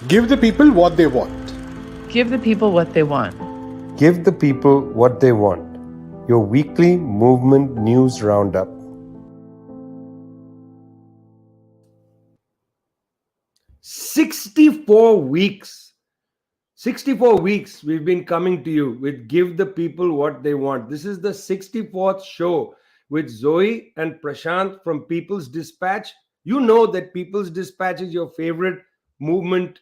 Give the people what they want. Give the people what they want. Give the people what they want. Your weekly movement news roundup. "64 weeks. 64 weeks we've been coming to you with Give the People What They Want. This is the 64th show with Zoe and Prashant from People's Dispatch. You know that People's Dispatch is your favorite movement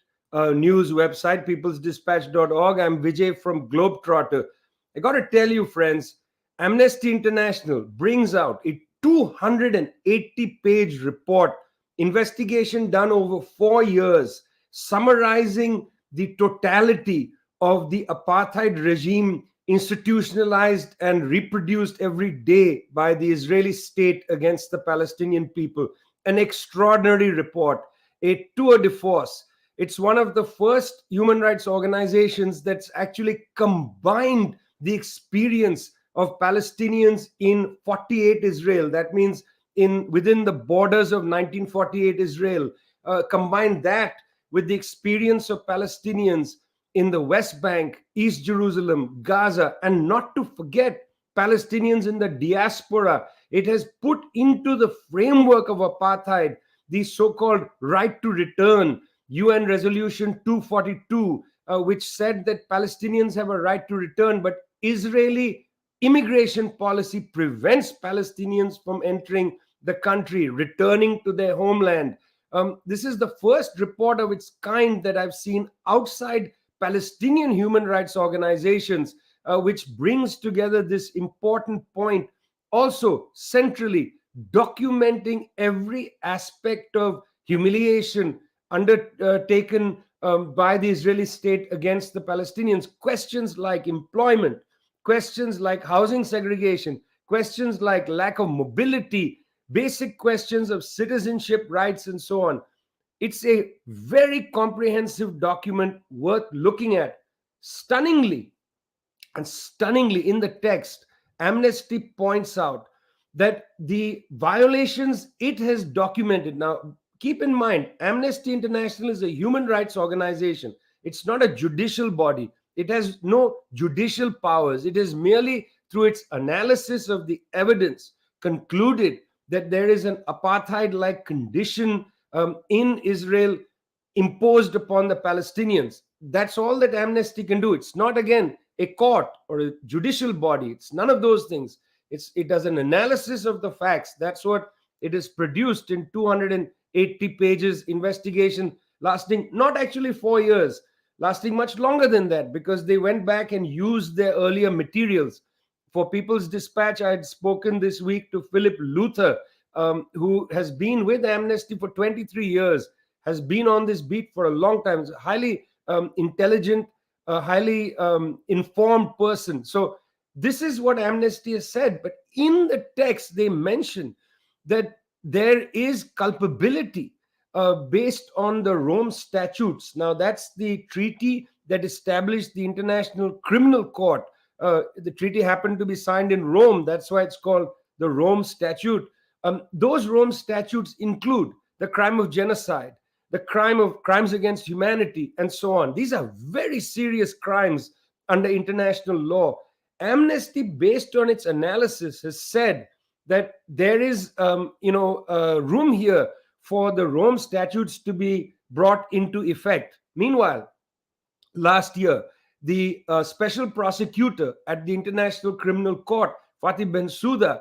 news website, peoplesdispatch.org. I'm Vijay from Globetrotter. I got to tell you, friends, Amnesty International brings out a 280-page report, investigation done over 4 years, summarizing the totality of the apartheid regime institutionalized and reproduced every day by the Israeli state against the Palestinian people. An extraordinary report, a tour de force. It's one of the first human rights organizations that's actually combined the experience of Palestinians in 48 Israel. That means within the borders of 1948 Israel. Combine that with the experience of Palestinians in the West Bank, East Jerusalem, Gaza, and not to forget Palestinians in the diaspora. It has put into the framework of apartheid the so-called right to return, UN Resolution 242, which said that Palestinians have a right to return, but Israeli immigration policy prevents Palestinians from entering the country, returning to their homeland. This is the first report of its kind that I've seen outside Palestinian human rights organizations, which brings together this important point, also centrally documenting every aspect of humiliation undertaken by the Israeli state against the Palestinians. Questions like employment, questions like housing segregation, questions like lack of mobility, basic questions of citizenship rights, and so on. It's a very comprehensive document worth looking at. Stunningly in the text, Amnesty points out that the violations it has documented. Now, keep in mind, Amnesty International is a human rights organization. It's not a judicial body. It has no judicial powers. It is merely through its analysis of the evidence concluded that there is an apartheid-like condition in Israel imposed upon the Palestinians. That's all that Amnesty can do. It's not, again, a court or a judicial body. It's none of those things. It does an analysis of the facts. That's what it is produced in 280 pages investigation lasting not actually 4 years, lasting much longer than that, because they went back and used their earlier materials. For People's Dispatch, I had spoken this week to Philip Luther, who has been with Amnesty for 23 years, has been on this beat for a long time. He's a highly intelligent, highly informed person. So this is what Amnesty has said. But in the text, they mention that there is culpability based on the Rome Statutes. Now, that's the treaty that established the International Criminal Court. The treaty happened to be signed in Rome. That's why it's called the Rome Statute. Those Rome Statutes include the crime of genocide, the crimes against humanity, and so on. These are very serious crimes under international law. Amnesty, based on its analysis, has said that there is room here for the Rome Statutes to be brought into effect. Meanwhile, last year, the special prosecutor at the International Criminal Court, Fatih Bensouda,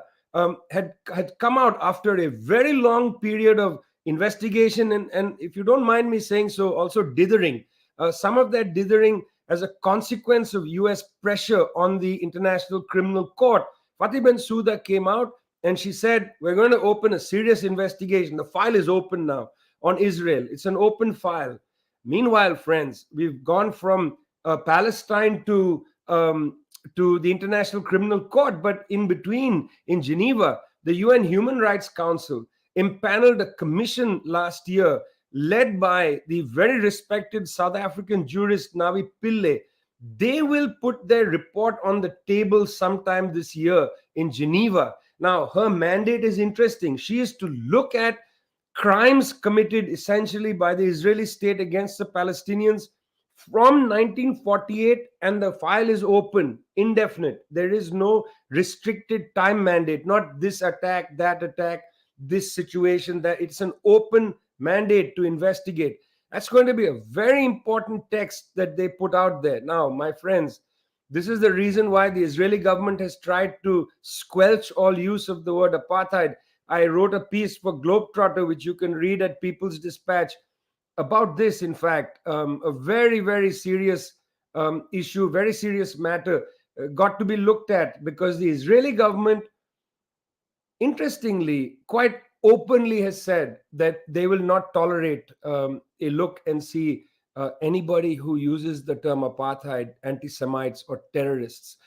had come out after a very long period of investigation and if you don't mind me saying so, also dithering. Some of that dithering as a consequence of US pressure on the International Criminal Court. Fatih Bensouda came out and she said, we're going to open a serious investigation. The file is open now on Israel. It's an open file. Meanwhile, friends, we've gone from Palestine to the International Criminal Court, but in between, in Geneva, the UN Human Rights Council impaneled a commission last year led by the very respected South African jurist Navi Pillay. They will put their report on the table sometime this year in Geneva. Now, her mandate is interesting. She is to look at crimes committed essentially by the Israeli state against the Palestinians from 1948, and the file is open, indefinite. There is no restricted time mandate, not this attack, that attack, this situation, that it's an open mandate to investigate. That's going to be a very important text that they put out there. Now, my friends, this is the reason why the Israeli government has tried to squelch all use of the word apartheid. I wrote a piece for Globetrotter, which you can read at People's Dispatch, about this. In fact, a very, very serious issue, very serious matter, got to be looked at, because the Israeli government, interestingly, quite openly has said that they will not tolerate a look and see anybody who uses the term apartheid, anti-Semites, or terrorists.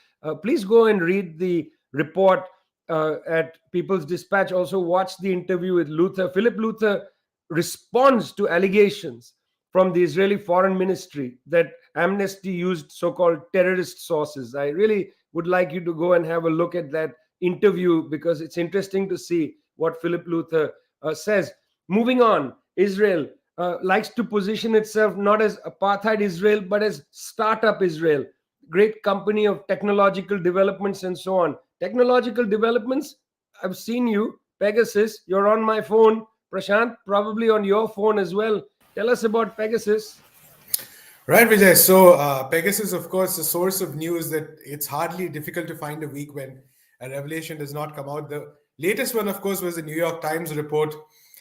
Please go and read the report at People's Dispatch. Also, watch the interview with Luther. Philip Luther responds to allegations from the Israeli Foreign Ministry that Amnesty used so-called terrorist sources. I really would like you to go and have a look at that interview, because it's interesting to see what Philip Luther says. Moving on, Israel likes to position itself not as apartheid Israel, but as startup Israel, great company of technological developments and so on. Technological developments, I've seen you, Pegasus, you're on my phone. Prashant, probably on your phone as well. Tell us about Pegasus. Right, Vijay. So Pegasus, of course, a source of news that it's hardly difficult to find a week when a revelation does not come out. The latest one, of course, was the New York Times report.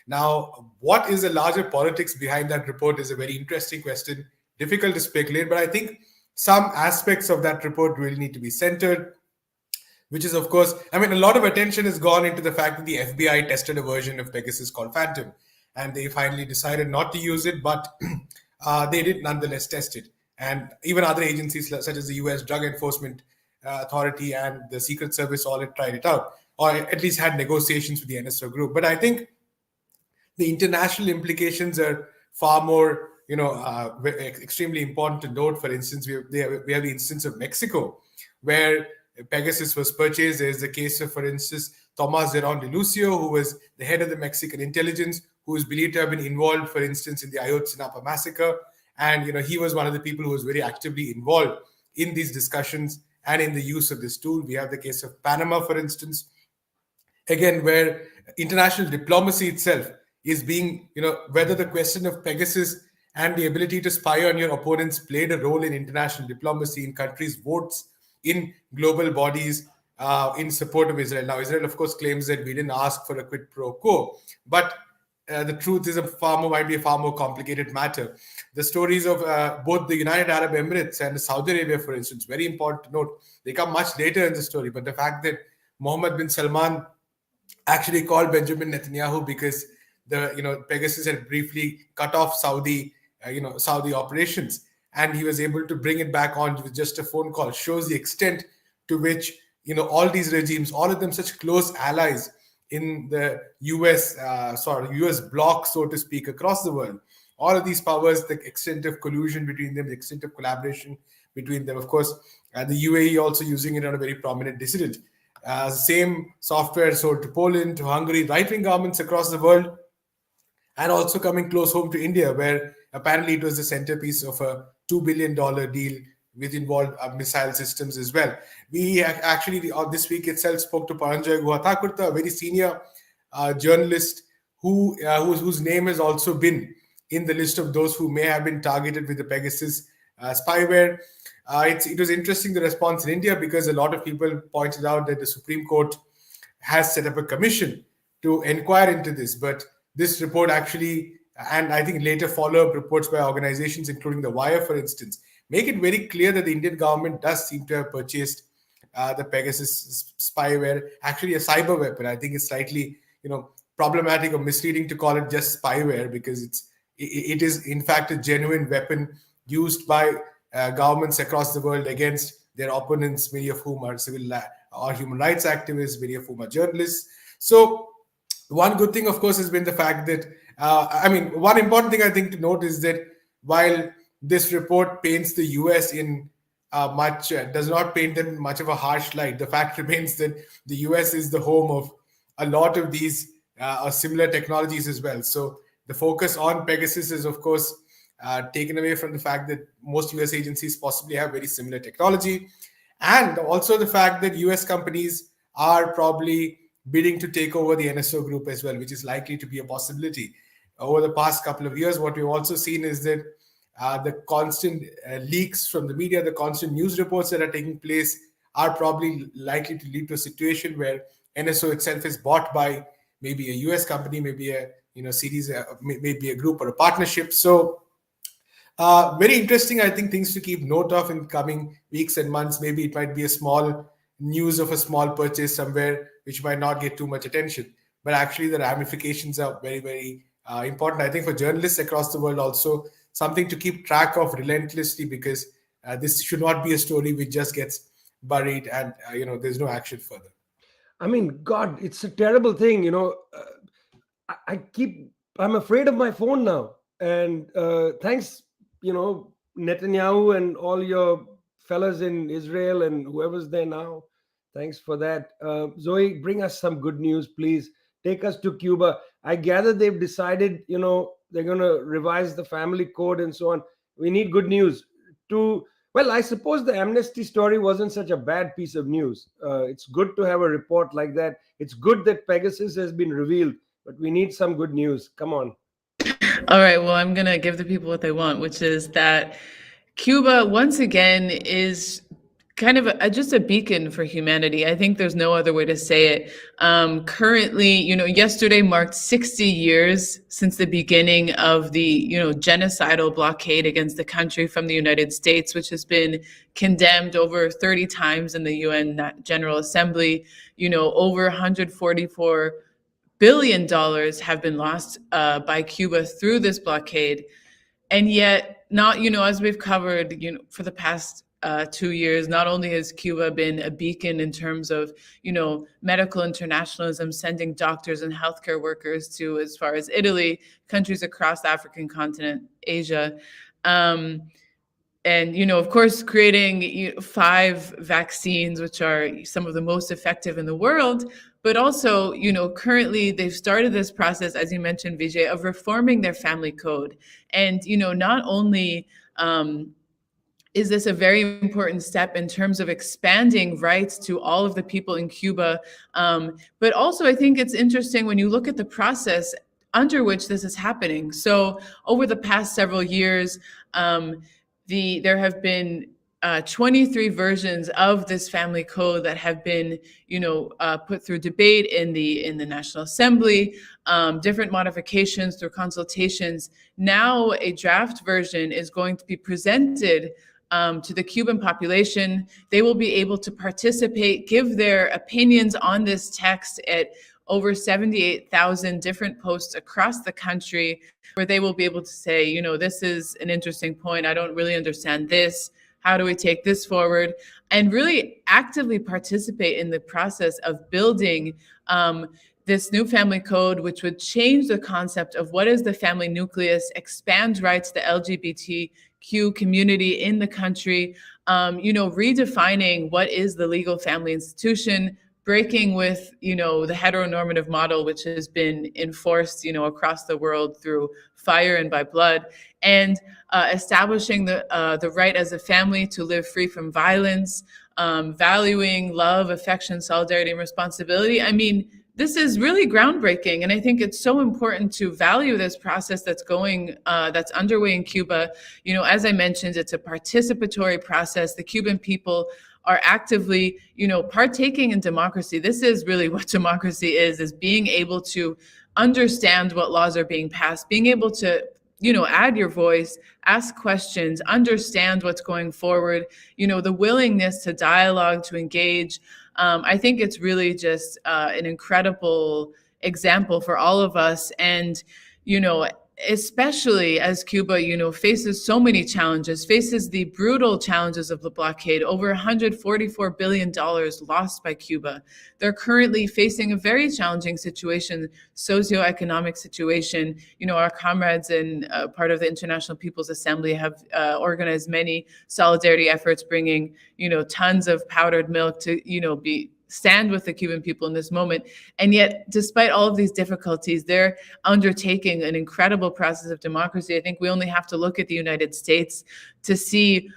Now, what is the larger politics behind that report is a very interesting question. Difficult to speculate, but I think some aspects of that report really need to be centered, which is, of course, I mean, a lot of attention has gone into the fact that the FBI tested a version of Pegasus called Phantom, and they finally decided not to use it, but they did nonetheless test it. And even other agencies such as the US Drug Enforcement Authority and the Secret Service all had tried it out, or at least had negotiations with the NSO group. But I think the international implications are far more, extremely important to note. For instance, we have the instance of Mexico, where Pegasus was purchased. There's the case of, for instance, Tomas Zeron de Lucio, who was the head of the Mexican intelligence, who is believed to have been involved, for instance, in the Ayotzinapa massacre. And, he was one of the people who was very actively involved in these discussions and in the use of this tool. We have the case of Panama, for instance, again, where international diplomacy itself is being, whether the question of Pegasus and the ability to spy on your opponents played a role in international diplomacy, in countries' votes, in global bodies, in support of Israel. Now, Israel, of course, claims that we didn't ask for a quid pro quo, but the truth is might be a far more complicated matter. The stories of both the United Arab Emirates and Saudi Arabia, for instance, very important to note. They come much later in the story, but the fact that Mohammed bin Salman actually called Benjamin Netanyahu because the Pegasus had briefly cut off Saudi operations, and he was able to bring it back on with just a phone call, shows the extent to which all these regimes, all of them such close allies in the US bloc, so to speak, across the world. All of these powers, the extent of collusion between them, the extent of collaboration between them. Of course, the UAE also using it on a very prominent dissident. Same software sold to Poland, to Hungary, right-wing governments across the world, and also coming close home to India, where apparently it was the centerpiece of a $2 billion deal with involved missile systems as well. We actually, this week itself, spoke to Paranjoy Guhathakurta, a very senior journalist whose name has also been in the list of those who may have been targeted with the Pegasus spyware. It was interesting, the response in India, because a lot of people pointed out that the Supreme Court has set up a commission to inquire into this. But this report actually, and I think later follow-up reports by organizations, including The Wire, for instance, make it very clear that the Indian government does seem to have purchased the Pegasus spyware, actually a cyber weapon. I think it's slightly, problematic or misleading to call it just spyware, because it is in fact a genuine weapon used by governments across the world against their opponents, many of whom are civil or human rights activists, many of whom are journalists. So one good thing, of course, has been the fact that, one important thing I think to note is that while this report paints the US in does not paint them in much of a harsh light, the fact remains that the US is the home of a lot of these or similar technologies as well. So the focus on Pegasus is, of course, taken away from the fact that most US agencies possibly have very similar technology, and also the fact that US companies are probably bidding to take over the NSO group as well, which is likely to be a possibility. Over the past couple of years, what we've also seen is that the constant leaks from the media, the constant news reports that are taking place are probably likely to lead to a situation where NSO itself is bought by maybe a US company, maybe a series, maybe a group or a partnership. So very interesting, I think, things to keep note of in coming weeks and months. Maybe it might be a small news of a small purchase somewhere, which might not get too much attention. But actually, the ramifications are very, very important. I think for journalists across the world, also something to keep track of relentlessly, because this should not be a story which just gets buried and there's no action further. I mean, God, it's a terrible thing. I'm afraid of my phone now. And thanks, Netanyahu and all your fellas in Israel and whoever's there now. Thanks for that. Zoe, bring us some good news, please. Take us to Cuba. I gather they've decided, they're going to revise the family code and so on. We need good news. Well, I suppose the Amnesty story wasn't such a bad piece of news. It's good to have a report like that. It's good that Pegasus has been revealed, but we need some good news. Come on. All right, well, I'm going to give the people what they want, which is that Cuba, once again, is kind of just a beacon for humanity. I think there's no other way to say it. Currently, yesterday marked 60 years since the beginning of the, genocidal blockade against the country from the United States, which has been condemned over 30 times in the UN General Assembly. Over $144 billion have been lost by Cuba through this blockade. And yet, not, as we've covered, for the past 2 years, not only has Cuba been a beacon in terms of, medical internationalism, sending doctors and healthcare workers to as far as Italy, countries across the African continent, Asia, and, of course, creating 5 vaccines, which are some of the most effective in the world. But also, currently they've started this process, as you mentioned, Vijay, of reforming their family code. And, not only is this a very important step in terms of expanding rights to all of the people in Cuba, but also I think it's interesting when you look at the process under which this is happening. So over the past several years, there have been 23 versions of this family code that have been, put through debate in the National Assembly, different modifications through consultations. Now a draft version is going to be presented to the Cuban population. They will be able to participate, give their opinions on this text at over 78,000 different posts across the country, where they will be able to say, this is an interesting point. I don't really understand this. How do we take this forward? And really actively participate in the process of building this new family code, which would change the concept of what is the family nucleus, expand rights to the LGBTQ community in the country, redefining what is the legal family institution, breaking with, the heteronormative model, which has been enforced, across the world through fire and by blood, and establishing the right as a family to live free from violence, valuing love, affection, solidarity, and responsibility. I mean, this is really groundbreaking, and I think it's so important to value this process that's underway in Cuba. As I mentioned, it's a participatory process. The Cuban people are actively, partaking in democracy. This is really what democracy is being able to understand what laws are being passed, being able to, add your voice, ask questions, understand what's going forward, the willingness to dialogue, to engage. I think it's really just an incredible example for all of us. And, especially as Cuba, faces so many challenges, faces the brutal challenges of the blockade, over $144 billion lost by Cuba. They're currently facing a very challenging situation, socioeconomic situation. Our comrades and part of the International People's Assembly have organized many solidarity efforts, bringing, tons of powdered milk to, be stand with the Cuban people in this moment. And yet, despite all of these difficulties, they're undertaking an incredible process of democracy. I think we only have to look at the United States to see,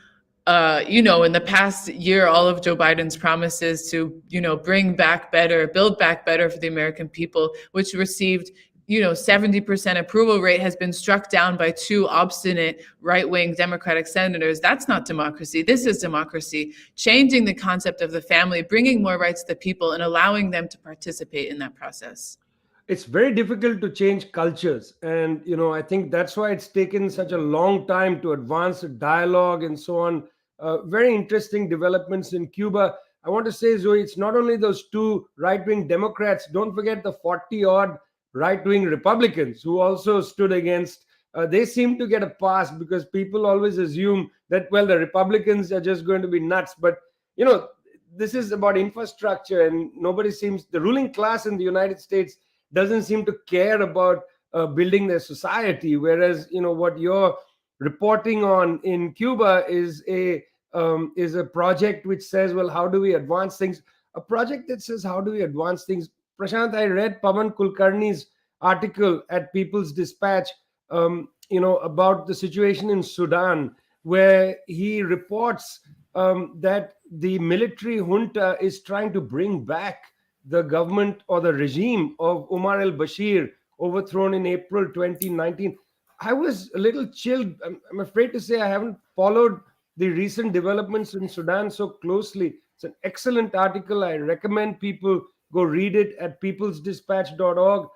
in the past year, all of Joe Biden's promises to, bring back better, build back better for the American people, which received 70% approval rate, has been struck down by two obstinate right-wing Democratic senators. That's not democracy. This is democracy. Changing the concept of the family, bringing more rights to the people, and allowing them to participate in that process. It's very difficult to change cultures. And, I think that's why it's taken such a long time to advance a dialogue and so on. Very interesting developments in Cuba. I want to say, Zoe, it's not only those two right-wing Democrats. Don't forget the 40-odd right-wing Republicans who also stood against. They seem to get a pass because people always assume that, well, the Republicans are just going to be nuts. But, this is about infrastructure, and the ruling class in the United States doesn't seem to care about building their society. Whereas, what you're reporting on in Cuba is a project which says, well, how do we advance things? A project that says, how do we advance things? Prashant, I read Pawan Kulkarni's article at People's Dispatch, about the situation in Sudan, where he reports that the military junta is trying to bring back the government or the regime of Omar al-Bashir, overthrown in April 2019. I was a little chilled. I'm afraid to say I haven't followed the recent developments in Sudan so closely. It's an excellent article. I recommend people go read it at peoplesdispatch.org.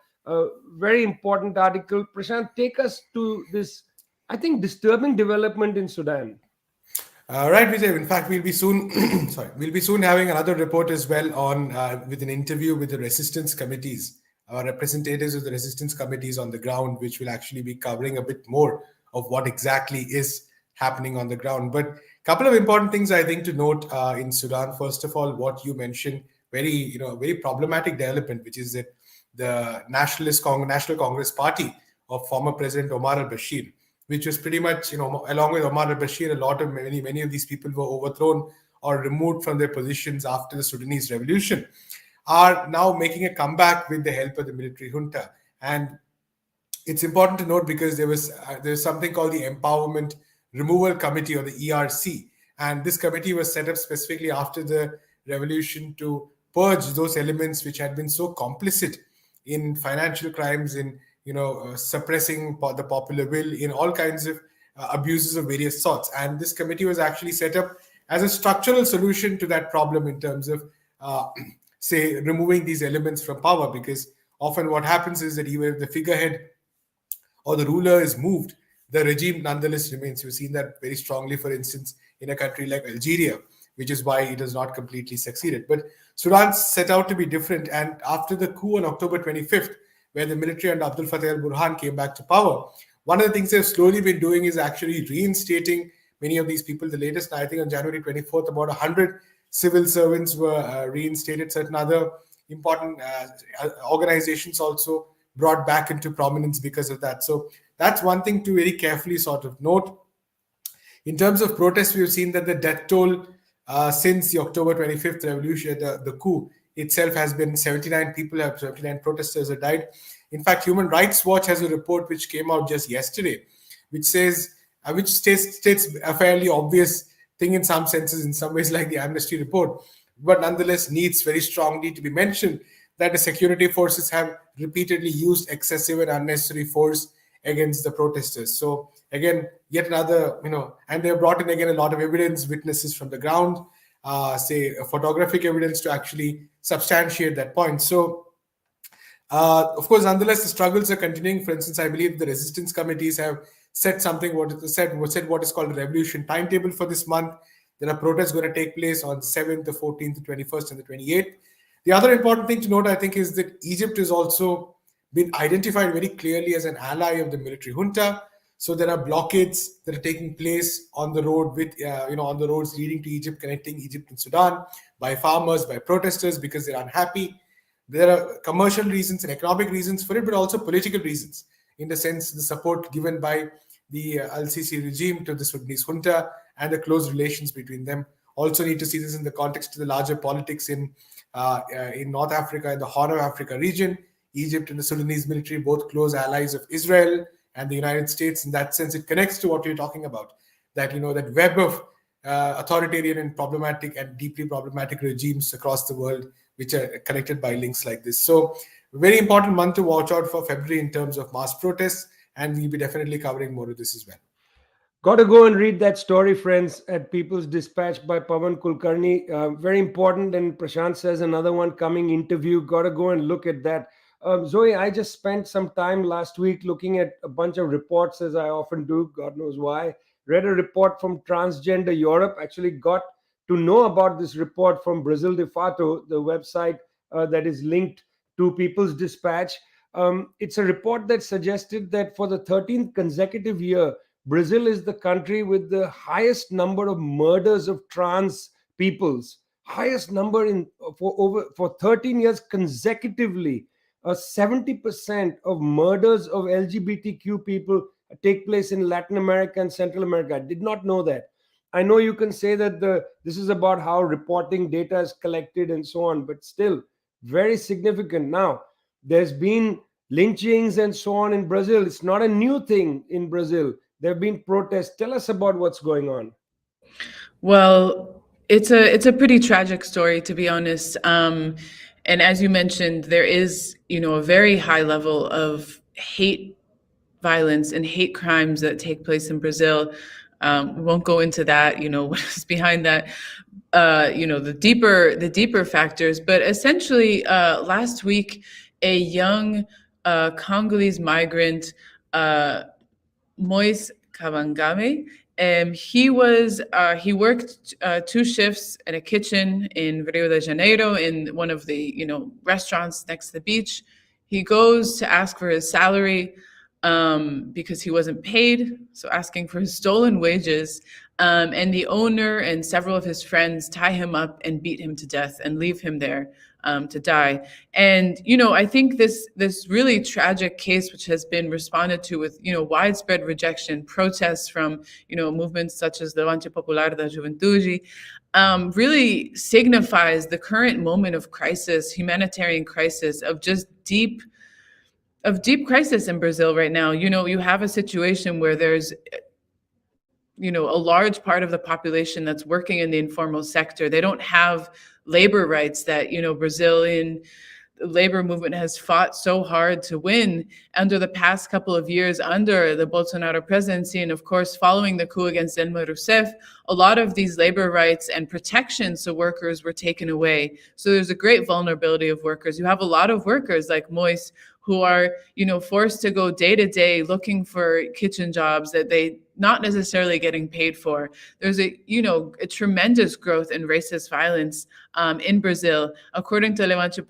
Very important article. Prashant, take us to this, I think, disturbing development in Sudan. Right, Vijay. In fact, we'll be soon. We'll be soon having another report as well on with an interview with the resistance committees, representatives of the resistance committees on the ground, which will actually be covering a bit more of what exactly is happening on the ground. But a couple of important things I think to note in Sudan. First of all, what you mentioned, very problematic development, which is that the National Congress Party of former President Omar al-Bashir, which was pretty much, along with Omar al-Bashir, many of these people were overthrown or removed from their positions after the Sudanese revolution, are now making a comeback with the help of the military junta. And it's important to note because there's something called the Empowerment Removal Committee, or the ERC. And this committee was set up specifically after the revolution to purge those elements which had been so complicit in financial crimes, in suppressing the popular will, in all kinds of abuses of various sorts. And this committee was actually set up as a structural solution to that problem in terms of, say, removing these elements from power. Because often what happens is that even if the figurehead or the ruler is moved, the regime nonetheless remains. We've seen that very strongly, for instance, in a country like Algeria, which is why it has not completely succeeded. But Sudan set out to be different. And after the coup on October 25th, where the military and Abdel Fattah al-Burhan came back to power, one of the things they've slowly been doing is actually reinstating many of these people. The latest, I think on January 24th, about 100 civil servants were reinstated. Certain other important organizations also brought back into prominence because of that. So that's one thing to very carefully sort of note. In terms of protests, we've seen that the death toll since the October 25th revolution, the coup itself, has been 79 protesters have died. In fact, Human Rights Watch has a report which came out just yesterday, which says, which states a fairly obvious thing in some senses, in some ways like the Amnesty report, but nonetheless needs very strongly to be mentioned, that the security forces have repeatedly used excessive and unnecessary force against the protesters. So again, yet another, and they have brought in again a lot of evidence, witnesses from the ground, say photographic evidence to actually substantiate that point. So, of course, nonetheless, the struggles are continuing. For instance, I believe the resistance committees have set what is called a revolution timetable for this month. There are protests going to take place on the 7th, the 14th, the 21st, and the 28th. The other important thing to note, I think, is that Egypt has also been identified very clearly as an ally of the military junta. So there are blockades that are taking place on the road on the roads leading to Egypt, connecting Egypt and Sudan, by farmers, by protesters, because they're unhappy. There are commercial reasons and economic reasons for it, but also political reasons, in the sense the support given by the Al-Sisi regime to the Sudanese junta and the close relations between them. also need to see this in the context of the larger politics in North Africa, in the Horn of Africa region. Egypt and the Sudanese military, both close allies of Israel and the United States. In that sense, it connects to what we're talking about, that, that web of authoritarian and problematic and deeply problematic regimes across the world, which are connected by links like this. So very important month to watch out for, February, in terms of mass protests, and we'll be definitely covering more of this as well. Got to go and read that story, friends, at People's Dispatch by Pawan Kulkarni. Very important. And Prashant says another one coming, interview. Got to go and look at that. Zoe, I just spent some time last week looking at a bunch of reports, as I often do, God knows why. Read a report from Transgender Europe, actually got to know about this report from Brazil de Fato, the website that is linked to People's Dispatch. It's a report that suggested that for the 13th consecutive year, Brazil is the country with the highest number of murders of trans peoples, highest number for 13 years consecutively. 70% of murders of LGBTQ people take place in Latin America and Central America. I did not know that. I know you can say that this is about how reporting data is collected and so on, but still very significant. Now, there's been lynchings and so on in Brazil. It's not a new thing in Brazil. There have been protests. Tell us about what's going on. Well, it's a pretty tragic story, to be honest. And as you mentioned, there is, a very high level of hate violence and hate crimes that take place in Brazil. We won't go into that, what is behind that, the deeper factors. But essentially, last week, a young Congolese migrant, Moise Kabangame, he worked 2 shifts in a kitchen in Rio de Janeiro in one of the restaurants next to the beach. He goes to ask for his salary because he wasn't paid, so asking for his stolen wages. And the owner and several of his friends tie him up and beat him to death and leave him there to die. And, I think this really tragic case, which has been responded to with, widespread rejection, protests from, movements such as Levante Popular da Juventude, really signifies the current moment of crisis, humanitarian crisis, of just deep crisis in Brazil right now. You have a situation where there's a large part of the population that's working in the informal sector. They don't have labor rights that, Brazilian labor movement has fought so hard to win under the past couple of years under the Bolsonaro presidency. And of course, following the coup against Dilma Rousseff, a lot of these labor rights and protections to workers were taken away. So there's a great vulnerability of workers. You have a lot of workers like Moise who are, forced to go day to day looking for kitchen jobs that they not necessarily getting paid for. There's a tremendous growth in racist violence in Brazil. According to Levante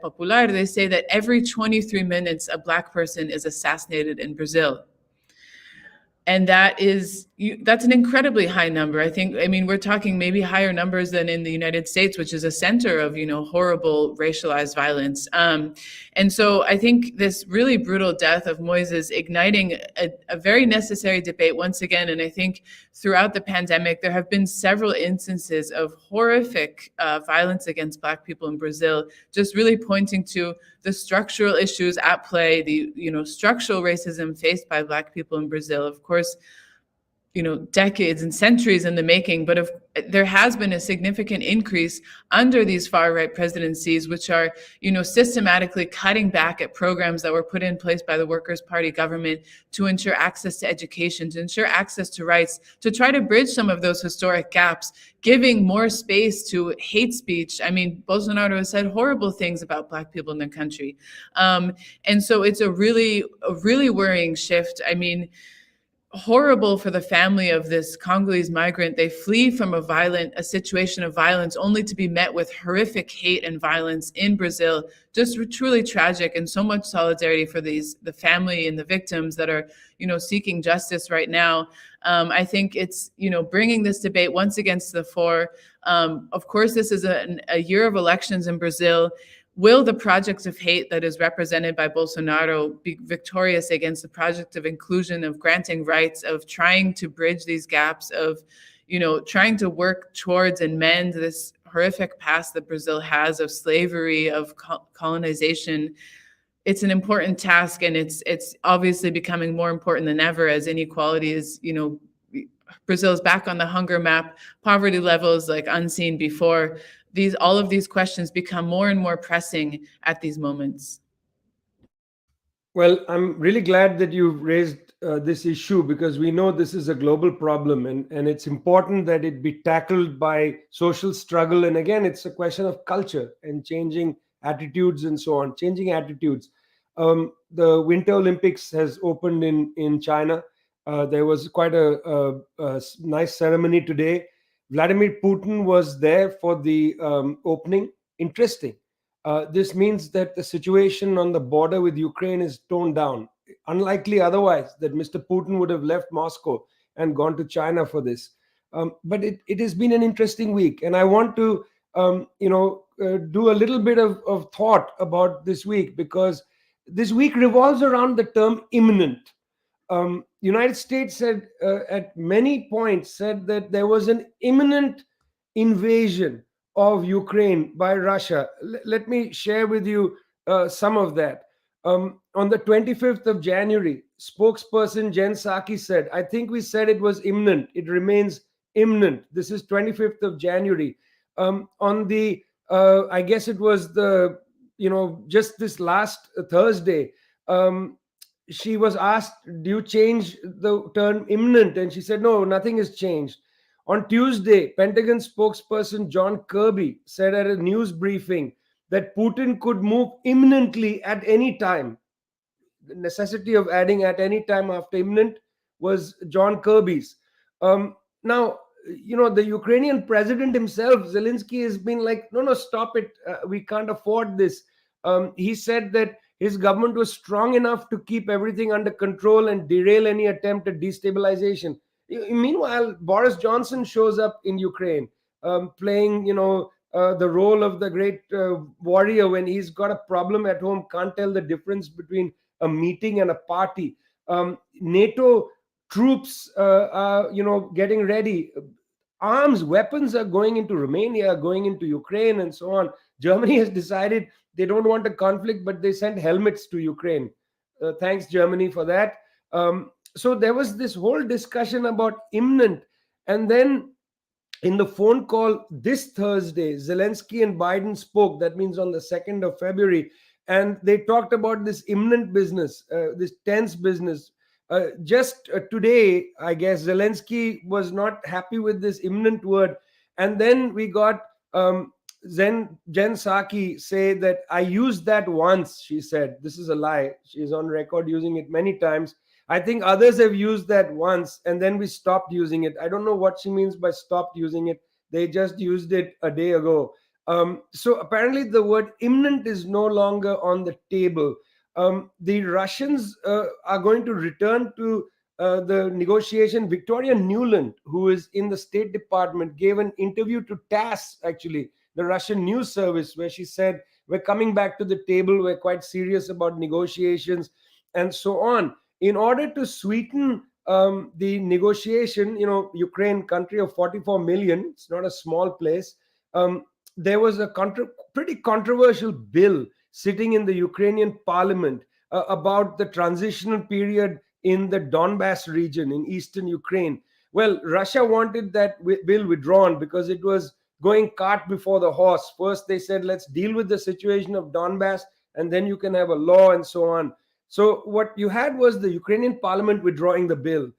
Popular, they say that every 23 minutes, a Black person is assassinated in Brazil. And that's an incredibly high number. We're talking maybe higher numbers than in the United States, which is a center of, horrible racialized violence. And so I think this really brutal death of Moise is igniting a very necessary debate once again. And I think throughout the pandemic, there have been several instances of horrific violence against Black people in Brazil, just really pointing to the structural issues at play, the structural racism faced by Black people in Brazil. Of course, decades and centuries in the making, but there has been a significant increase under these far-right presidencies, which are, systematically cutting back at programs that were put in place by the Workers' Party government to ensure access to education, to ensure access to rights, to try to bridge some of those historic gaps, giving more space to hate speech. Bolsonaro has said horrible things about Black people in the country. And so it's a really worrying shift. Horrible for the family of this Congolese migrant. They flee from a situation of violence only to be met with horrific hate and violence in Brazil. Just truly tragic, and so much solidarity for the family and the victims that are, seeking justice right now. I think it's, bringing this debate once again to the fore. Of course, this is a year of elections in Brazil. Will the project of hate that is represented by Bolsonaro be victorious against the project of inclusion, of granting rights, of trying to bridge these gaps, of, trying to work towards and mend this horrific past that Brazil has of slavery, of colonization. It's an important task, and it's obviously becoming more important than ever as inequality is, Brazil is back on the hunger map, poverty levels like unseen before. All of these questions become more and more pressing at these moments. Well, I'm really glad that you've raised this issue, because we know this is a global problem, and it's important that it be tackled by social struggle. And again, it's a question of culture and changing attitudes and so on, changing attitudes. The Winter Olympics has opened in China. There was quite a nice ceremony today. Vladimir Putin was there for the opening. Interesting. This means that the situation on the border with Ukraine is toned down. Unlikely otherwise that Mr. Putin would have left Moscow and gone to China for this. But it has been an interesting week. And I want to do a little bit of thought about this week, because this week revolves around the term imminent. United States had at many points said that there was an imminent invasion of Ukraine by Russia. Let me share with you some of that. On the 25th of January, spokesperson Jen Psaki said, I think we said it was imminent. It remains imminent. This is 25th of January. On the, I guess it was the, just this last Thursday, she was asked, do you change the term imminent? And she said, no, nothing has changed. On Tuesday, Pentagon spokesperson John Kirby said at a news briefing that Putin could move imminently at any time. The necessity of adding at any time after imminent was John Kirby's. Now, the Ukrainian president himself, Zelensky, has been like, no, stop it. We can't afford this. He said that his government was strong enough to keep everything under control and derail any attempt at destabilization. Meanwhile, Boris Johnson shows up in Ukraine, playing, the role of the great warrior when he's got a problem at home, can't tell the difference between a meeting and a party. NATO troops are, getting ready. Arms, weapons are going into Romania, going into Ukraine, and so on. Germany has decided they don't want a conflict, but they sent helmets to Ukraine. Thanks, Germany, for that. So there was this whole discussion about imminent. And then in the phone call this Thursday, Zelensky and Biden spoke. That means on the 2nd of February. And they talked about this imminent business, this tense business. Just today, I guess, Zelensky was not happy with this imminent word. And then we got Jen Psaki say that I used that once, she said. This is a lie. She's on record using it many times. I think others have used that once, and then we stopped using it. I don't know what she means by stopped using it. They just used it a day ago. So apparently the word imminent is no longer on the table. The Russians are going to return to the negotiation. Victoria Nuland, who is in the State Department, gave an interview to TASS, actually, the Russian news service, where she said, we're coming back to the table. We're quite serious about negotiations and so on. In order to sweeten the negotiation, Ukraine, country of 44 million, it's not a small place. There was a pretty controversial bill sitting in the Ukrainian parliament about the transitional period in the Donbass region in eastern Ukraine. Well, Russia wanted that bill withdrawn because it was going cart before the horse. First, they said, let's deal with the situation of Donbass, and then you can have a law and so on. So what you had was the Ukrainian parliament withdrawing the bill,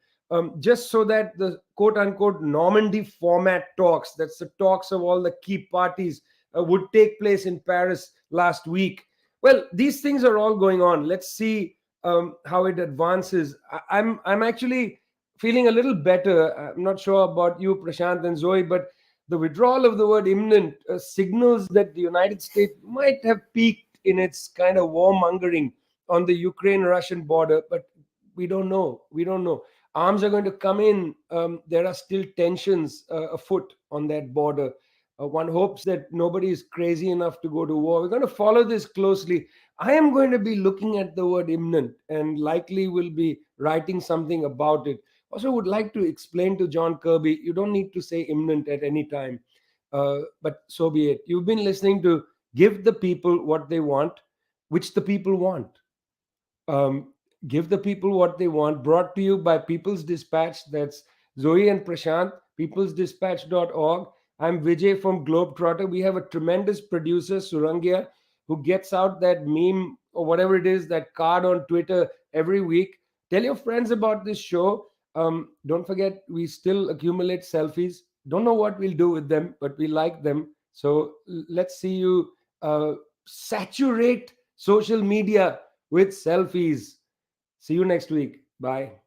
just so that the quote-unquote Normandy format talks, that's the talks of all the key parties, would take place in Paris last week. Well, these things are all going on. Let's see how it advances. I'm actually feeling a little better. I'm not sure about you, Prashant and Zoe, but the withdrawal of the word imminent signals that the United States might have peaked in its kind of warmongering on the Ukraine-Russian border, but we don't know. Arms are going to come in. There are still tensions afoot on that border. One hopes that nobody is crazy enough to go to war. We're going to follow this closely. I am going to be looking at the word imminent and likely will be writing something about it. Also would like to explain to John Kirby, you don't need to say imminent at any time, but so be it. You've been listening to Give the People What They Want, which the people want. um, Give the people what they want, brought to you by People's Dispatch. That's Zoe and Prashant, peoplesdispatch.org. I'm Vijay from Globetrotter. We have a tremendous producer, Surangia, who gets out that meme or whatever it is, that card on Twitter every week. Tell your friends about this show. Don't forget, we still accumulate selfies. Don't know what we'll do with them, but we like them. So let's see you saturate social media with selfies. See you next week. Bye.